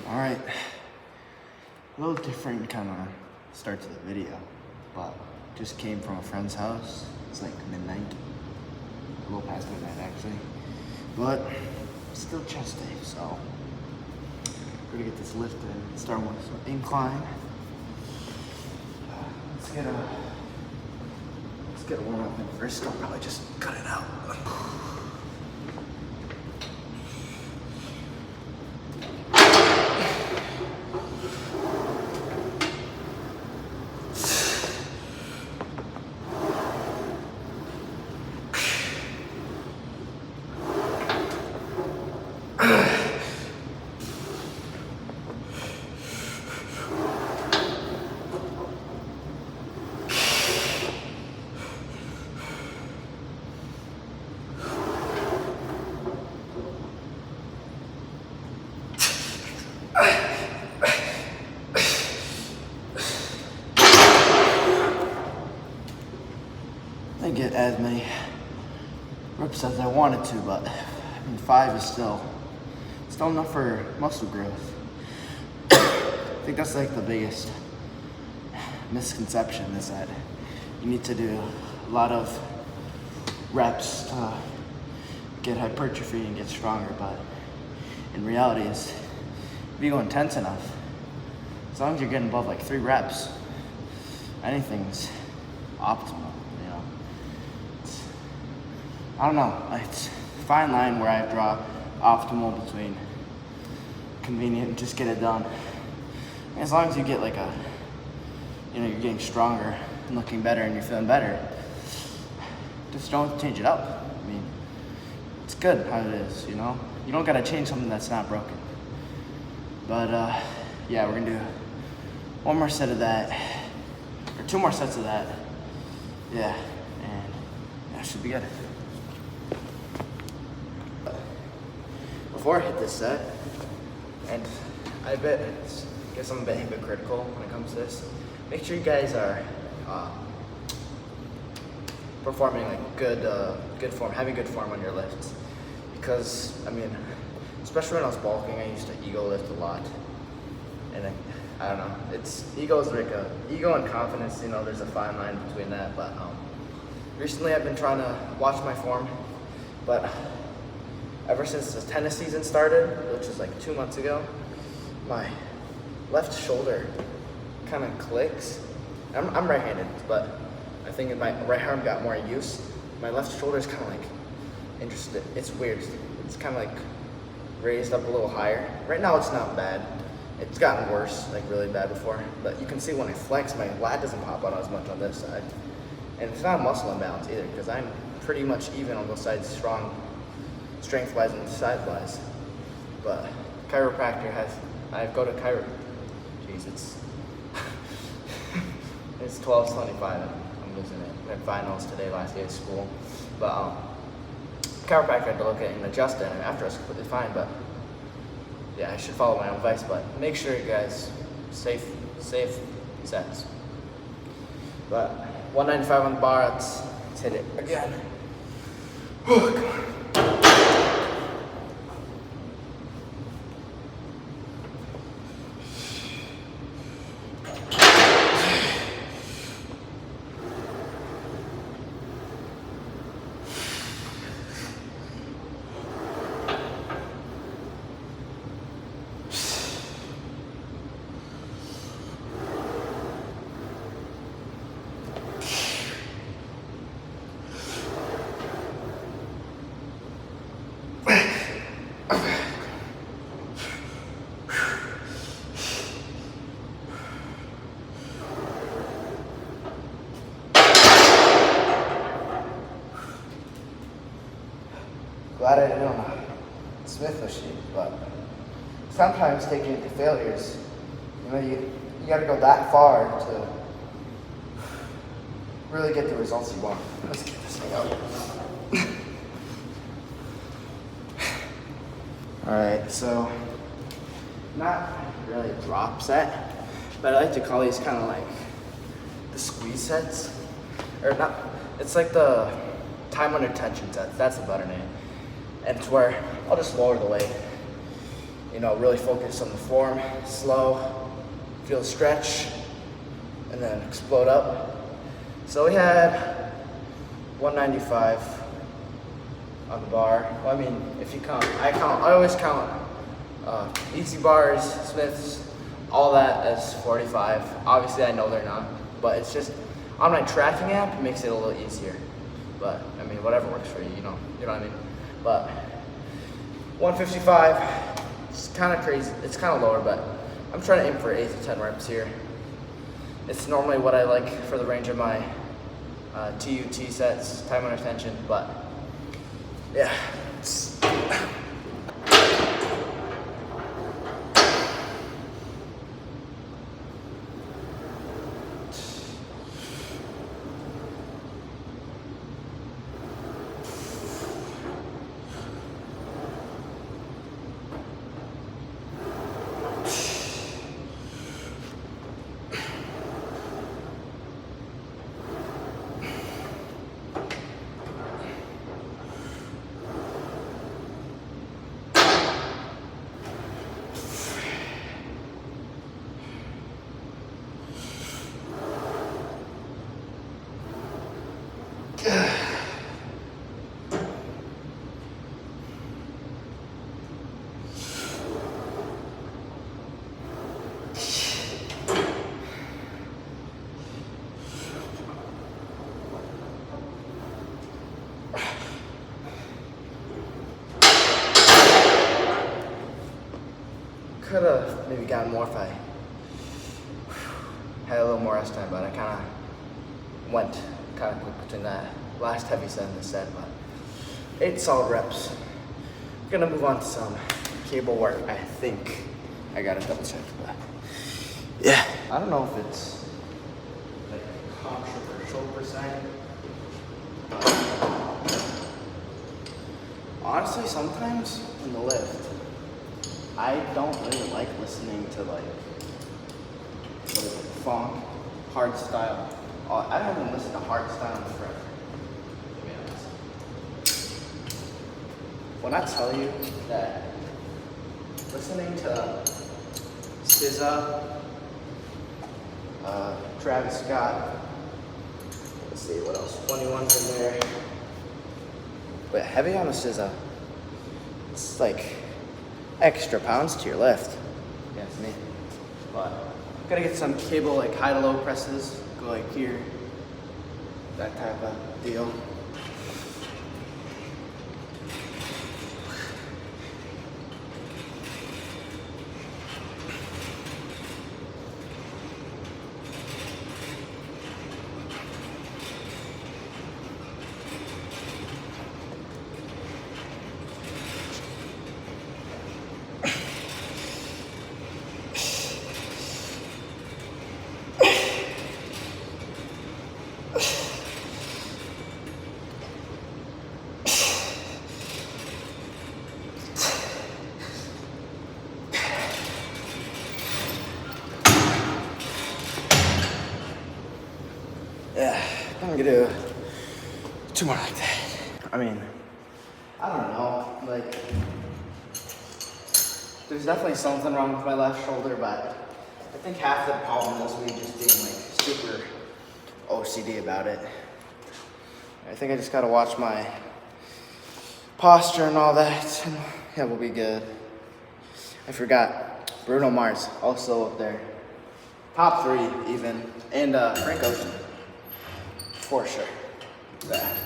All right, a little different kind of start to the video, but just came from a friend's house. It's like midnight, a little past midnight actually, but still chest day, so we're gonna get this lifted and start with some incline. Let's get a warm up in first. I'll probably just cut it out. I didn't get as many reps as I wanted to, but I mean, 5 is still enough for muscle growth. I think that's like the biggest misconception is that you need to do a lot of reps to get hypertrophy and get stronger, but in reality is if you go intense enough, as long as you're getting above like 3 reps, anything's optimal. I don't know, it's a fine line where I draw optimal between convenient and just get it done. And as long as you get like you're getting stronger and looking better and you're feeling better, just don't change it up. I mean, it's good how it is, you know? You don't gotta change something that's not broken. But yeah, we're gonna do one more set of that, or 2 more sets of that. Yeah, and that should be good. Before I hit this set, and I guess I'm a bit hypocritical when it comes to this, make sure you guys are performing like good form, having good form on your lifts. Because, I mean, especially when I was bulking, I used to ego lift a lot. And I don't know, ego and confidence, you know, there's a fine line between that. But recently I've been trying to watch my form, but ever since the tennis season started, which is like 2 months ago, my left shoulder kind of clicks. I'm right-handed, but I think my right arm got more use. My left shoulder is kind of like interested. It's weird. It's kind of like raised up a little higher. Right now it's not bad. It's gotten worse, like really bad before. But you can see when I flex, my lat doesn't pop out as much on this side. And it's not a muscle imbalance either, because I'm pretty much even on both sides, strength-wise and size-wise. But chiropractor I go to jeez, it's 12:25, I'm losing it. We had finals today, last day of school. But chiropractor had to look at it and adjust it, and after I was completely fine, but yeah, I should follow my own advice, but make sure you guys, safe sets. But 195 on the bar, let's hit it again. Oh, come on. Glad I didn't know Smith machine, but sometimes taking it to failures, you know, you got to go that far to really get the results you want. Let's get this thing out. All right, so not really a drop set, but I like to call these kind of like the squeeze sets, or not. It's like the time under tension sets. That's a better name. And it's where I'll just lower the weight really focus on the form, slow, feel the stretch, and then explode up. So we had 195 on the bar. Well, I mean, if you count, I always count easy bars, Smiths, all that as 45. Obviously, I know they're not, but it's just on my tracking app, it makes it a little easier. But I mean, whatever works for you, you know what I mean. But 155, it's kind of crazy. It's kind of lower, but I'm trying to aim for 8 to 10 reps here. It's normally what I like for the range of my TUT sets, time under tension, but yeah. Could have maybe gotten more if I had a little more rest time, but I kind of went quick between that last heavy set and this set, but 8 solid reps. We're gonna move on to some cable work. I think I gotta double check, but yeah. I don't know if it's like controversial per se. Honestly, sometimes in the lift, I don't really like listening to like, what is it, funk, hardstyle. I don't even listen to hardstyle in forever, to be honest. When I tell you that listening to SZA, Travis Scott, let's see what else, 21's in there, but heavy on the SZA, it's like extra pounds to your lift. Yes, me. But gotta get some cable like high to low presses, go like here, that type of deal. Yeah, I'm gonna do 2 more like that. I mean, I don't know, like, there's definitely something wrong with my left shoulder, but I think half the problem is me just being like super OCD about it. I think I just gotta watch my posture and all that, and yeah, we'll be good. I forgot, Bruno Mars, also up there. Top 3 even, and Frank Ocean. For sure. That.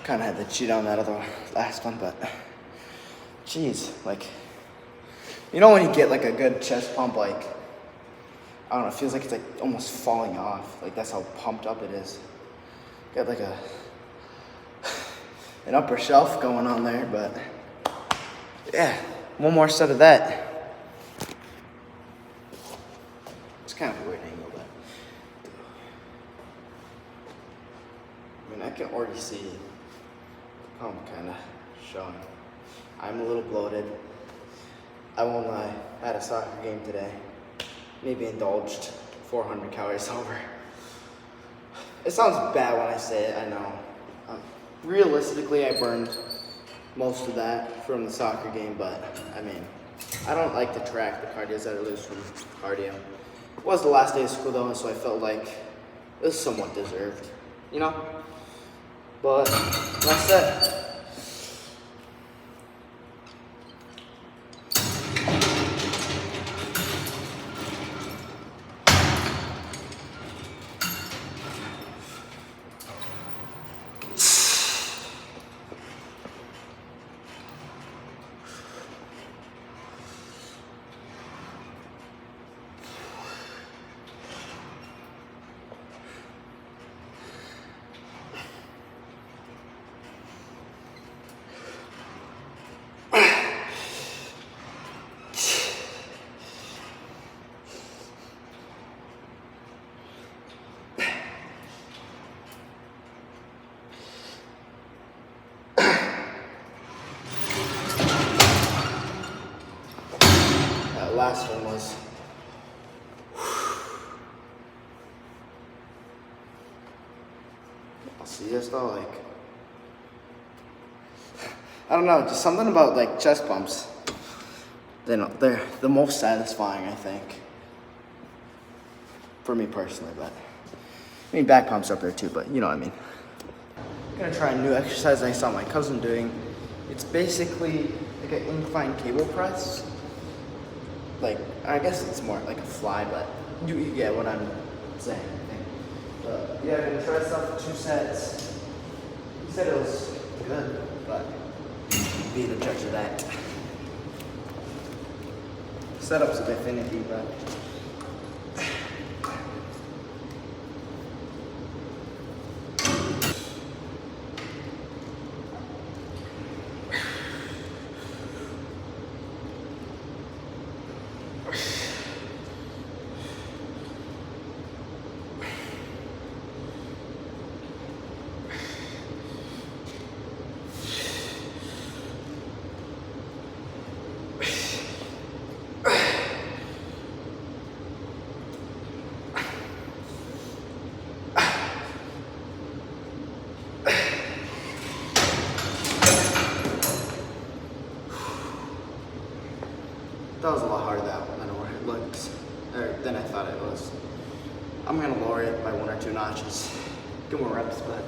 Kind of had to cheat on that other last one, but Jeez, like, you know when you get like a good chest pump, like, I don't know, it feels like it's like almost falling off. Like that's how pumped up it is. Got like an upper shelf going on there, but yeah, one more set of that. It's kind of a weird angle, but I mean, I can already see the pump kind of showing. I'm a little bloated. I won't lie, I had a soccer game today. Maybe indulged 400 calories over. It sounds bad when I say it, I know. Realistically, I burned most of that from the soccer game, but I mean, I don't like to track the cardio that I lose from cardio. It was the last day of school though, so I felt like it was somewhat deserved, you know? But that's it. Last one was I'll see this though, like I don't know, just something about like chest pumps. They're the most satisfying, I think, for me personally. But I mean, back pumps up there too, but you know what I mean. I'm gonna try a new exercise I saw my cousin doing. It's basically like an incline cable press. Like, I guess it's more like a fly, but you get what I'm saying, I think. But yeah, I'm gonna try this out for 2 sets. He said it was good, but be the judge of that. Setup's a bit finicky, but that was a lot harder than it looked, or than I thought it was. I'm gonna lower it by 1 or 2 notches. Get more reps, but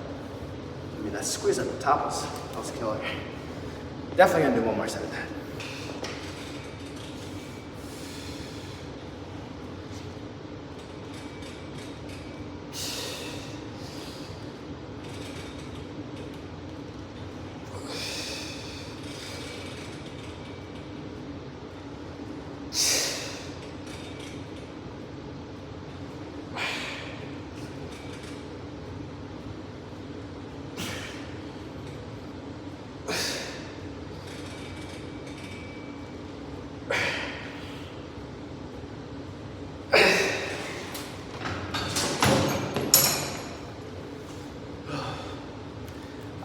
I mean that squeeze at the top was killer. Definitely gonna do 1 more set of that.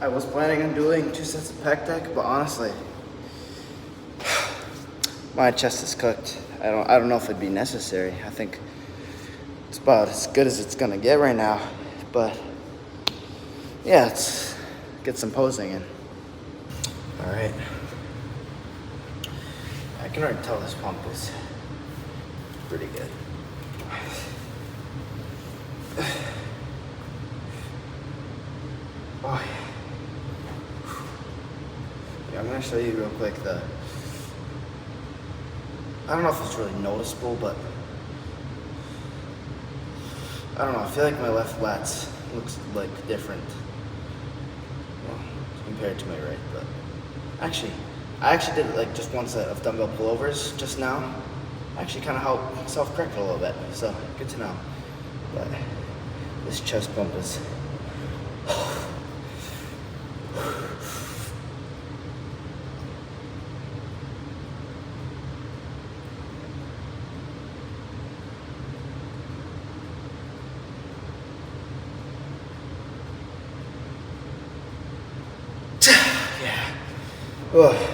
I was planning on doing 2 sets of pec deck, but honestly, my chest is cooked. I don't know if it'd be necessary. I think it's about as good as it's gonna get right now. But yeah, let's get some posing in. All right. I can already tell this pump is pretty good. Oh yeah. I'm gonna show you real quick I don't know if it's really noticeable, but I don't know, I feel like my left lats looks like different, well, compared to my right, but actually, I actually did like just one set of dumbbell pullovers just now. Actually kind of helped self-correct a little bit, so good to know. But this chest bump is yeah. Oh.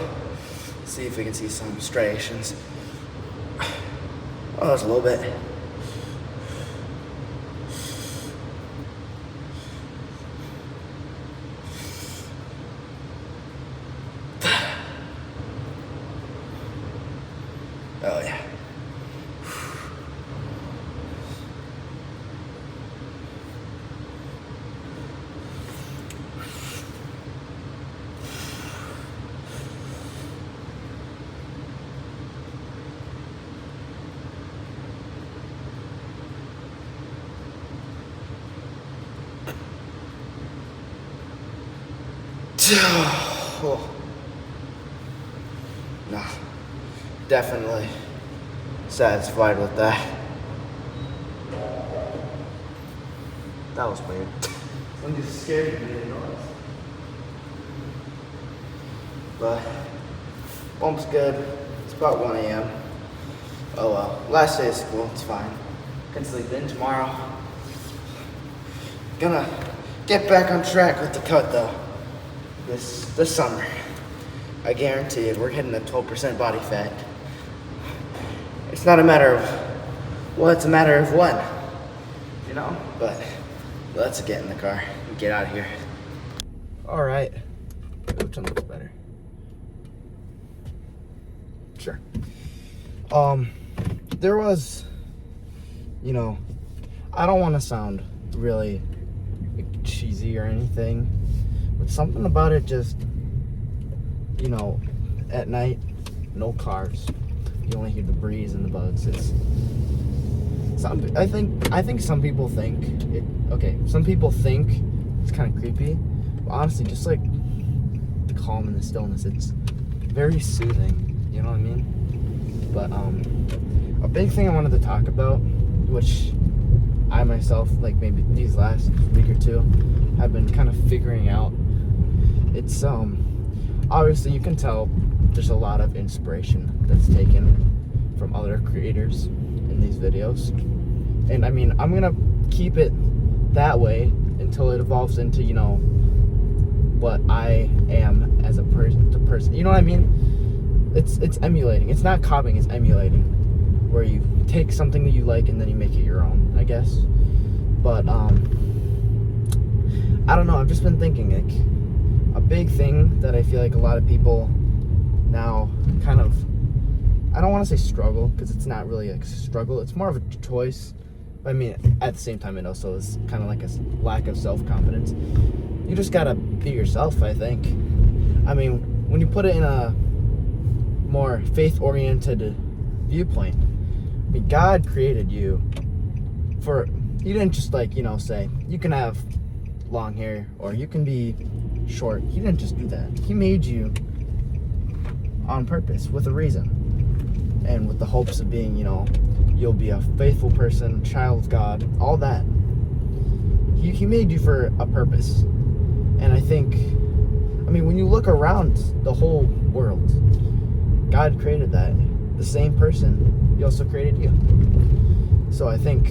See if we can see some striations. Oh, that's a little bit. Oh yeah. Oh. No, definitely satisfied with that. That was weird. I'm just scared of making noise. But bump's good. It's about 1 a.m. Oh well, last day of school, it's fine. Can sleep in tomorrow. Gonna get back on track with the cut though. This summer. I guarantee it, we're hitting a 12% body fat. It's not a matter of, well, it's a matter of when, you know? But let's get in the car and get out of here. All right. Which one looks better? Sure. There was, you know, I don't want to sound really cheesy or anything, but something about it just, you know, at night, no cars. You only hear the breeze and the bugs. I think some people think it, okay, some people think it's kind of creepy, but honestly, just like the calm and the stillness, it's very soothing, you know what I mean? But a big thing I wanted to talk about, which I myself, like maybe these last week or two, have been kind of figuring out. It's obviously you can tell there's a lot of inspiration that's taken from other creators in these videos, and I mean I'm gonna keep it that way until it evolves into, you know, what I am as a person. You know what I mean? It's emulating. It's not copying. It's emulating, where you take something that you like and then you make it your own, I guess. But I don't know. I've just been thinking, like, a big thing that I feel like a lot of people now kind of, I don't want to say struggle, because it's not really a struggle. It's more of a choice. I mean, at the same time, it also is kind of like a lack of self-confidence. You just gotta be yourself, I think. I mean, when you put it in a more faith-oriented viewpoint, I mean, God created you for, he didn't just, like, you know, say, you can have long hair or you can be short. He didn't just do that. He made you on purpose, with a reason, and with the hopes of being, you know, you'll be a faithful person, child of God, all that. He made you for a purpose. And I think, I mean, when you look around the whole world, God created that. The same person, he also created you. So I think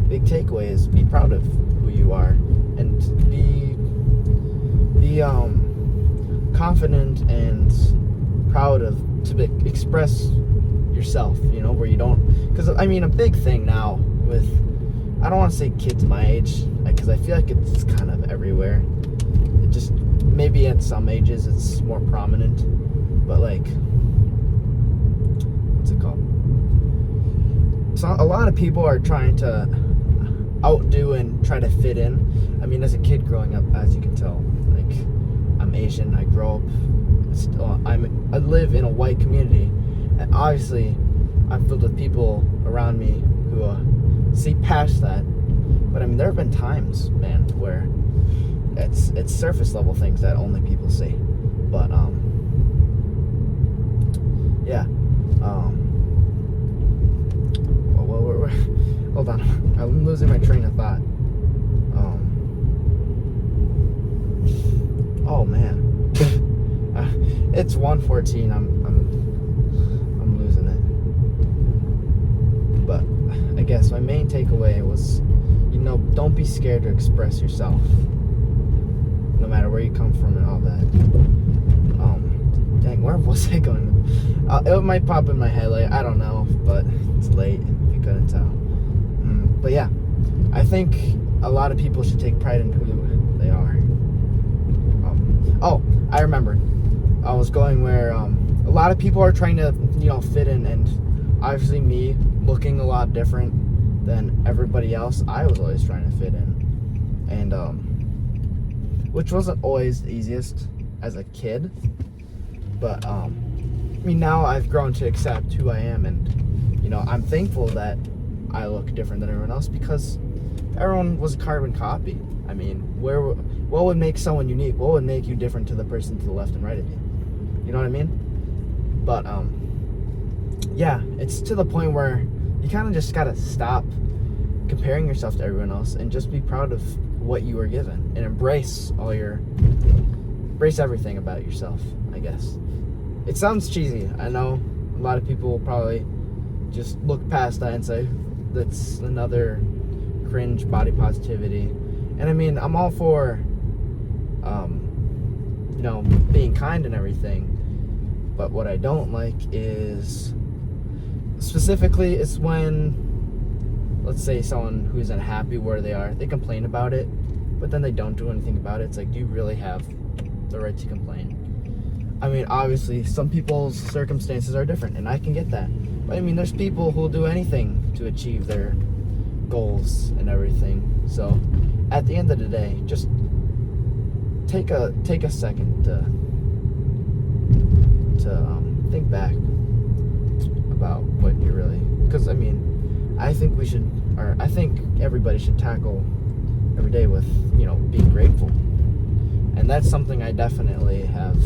big takeaway is be proud of who you are, and be confident and proud of to express yourself, you know, where you don't, because I mean a big thing now with, I don't want to say kids my age, because I feel like it's kind of everywhere. It just, maybe at some ages it's more prominent, but like, what's it called? So a lot of people are trying to outdo and try to fit in. I mean, as a kid growing up, as you can tell, like, I'm Asian. I grow up. I live in a white community, and obviously, I'm filled with people around me who see past that. But I mean, there have been times, man, where it's surface level things that only people see. But I don't know. I've just been thinking, like, a big thing that I feel like a lot of people now yeah. Hold on, I'm losing my train of thought. Oh man, it's 1:14. I'm losing it. But I guess my main takeaway was, don't be scared to express yourself, no matter where you come from and all that. Dang, where was I going? It might pop in my head later. I don't know, but it's late if you couldn't tell. But yeah, I think a lot of people should take pride in who they are. I remember. I was going where a lot of people are trying to, fit in, and obviously me looking a lot different than everybody else, I was always trying to fit in. And which wasn't always the easiest as a kid. But now I've grown to accept who I am, and I'm thankful that I look different than everyone else, because everyone was a carbon copy. What would make someone unique? What would make you different to the person to the left and right of you? You know what I mean? But yeah, it's to the point where you kind of just gotta stop comparing yourself to everyone else and just be proud of what you were given, and embrace everything about yourself, I guess. It sounds cheesy, I know. A lot of people will probably just look past that and say that's another cringe body positivity. And I'm all for being kind and everything, but what I don't like is specifically it's when, let's say, someone who's unhappy where they are, they complain about it, but then they don't do anything about it. It's like, do you really have the right to complain? Obviously some people's circumstances are different, and I can get that, but there's people who'll do anything to achieve their goals and everything. So at the end of the day, just take a second to think back about what you really, because I think everybody should tackle every day with being grateful, and that's something I definitely have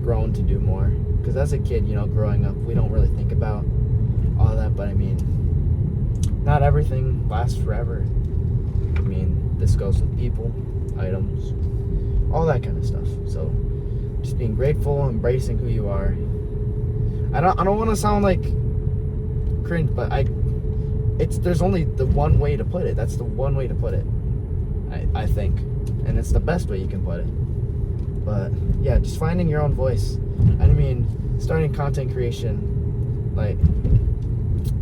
grown to do more, because as a kid, growing up, we don't really think about all that, but not everything lasts forever. This goes with people, items, all that kind of stuff. So just being grateful, embracing who you are. I don't want to sound like cringe, but there's only the one way to put it. That's the one way to put it, I think, and it's the best way you can put it. But yeah, just finding your own voice. Starting content creation, like,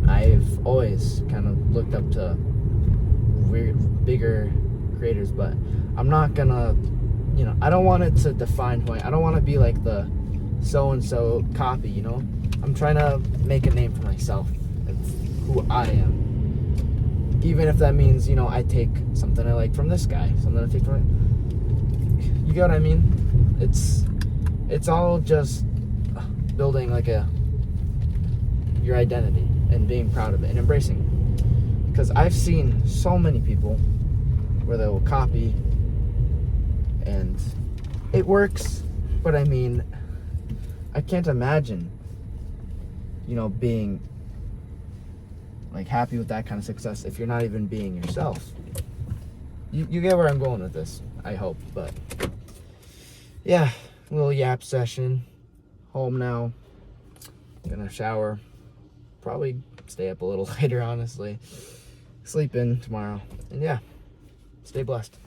I've always kind of looked up to bigger creators, but I'm not gonna, I don't want it to define who I don't want to be like the so-and-so copy, I'm trying to make a name for myself. It's who I am. Even if that means, I take something I like from this guy, something I take from it. You get what I mean? It's all just building like your identity and being proud of it and embracing it. Because I've seen so many people where they will copy and it works, but I can't imagine, being like happy with that kind of success if you're not even being yourself. You get where I'm going with this, I hope. But yeah, little yap session. Home now. Gonna shower. Probably stay up a little later, honestly. Sleep in tomorrow. And yeah, stay blessed.